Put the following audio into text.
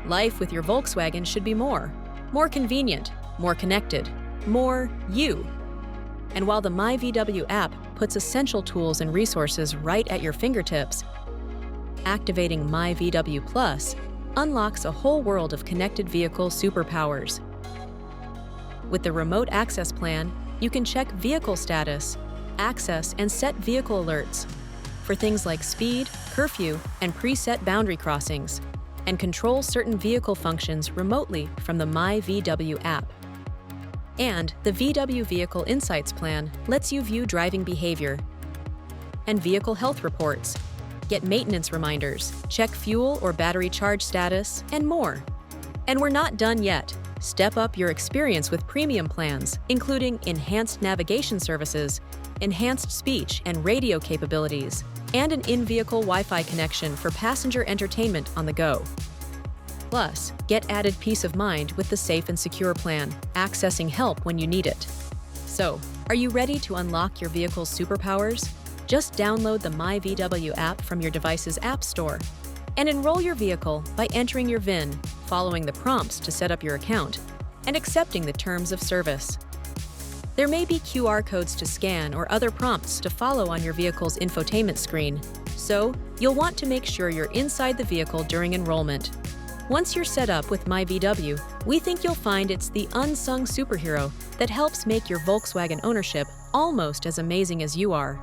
Life with your Volkswagen should be more. More convenient, more connected, more you. And while the myVW app puts essential tools and resources right at your fingertips, activating myVW Plus unlocks a whole world of connected vehicle superpowers. With the remote access plan, you can check vehicle status, access and set vehicle alerts for things like speed, curfew, and preset boundary crossings, and control certain vehicle functions remotely from the myVW app. And the VW Vehicle Insights plan lets you view driving behavior and vehicle health reports, get maintenance reminders, check fuel or battery charge status, and more. And we're not done yet. Step up your experience with premium plans, including enhanced navigation services, enhanced speech and radio capabilities, and an in-vehicle Wi-Fi connection for passenger entertainment on the go. Plus, get added peace of mind with the Safe and Secure plan, accessing help when you need it. So, are you ready to unlock your vehicle's superpowers? Just download the myVW app from your device's app store and enroll your vehicle by entering your VIN, following the prompts to set up your account, and accepting the terms of service. There may be QR codes to scan or other prompts to follow on your vehicle's infotainment screen, so you'll want to make sure you're inside the vehicle during enrollment. Once you're set up with myVW, we think you'll find it's the unsung superhero that helps make your Volkswagen ownership almost as amazing as you are.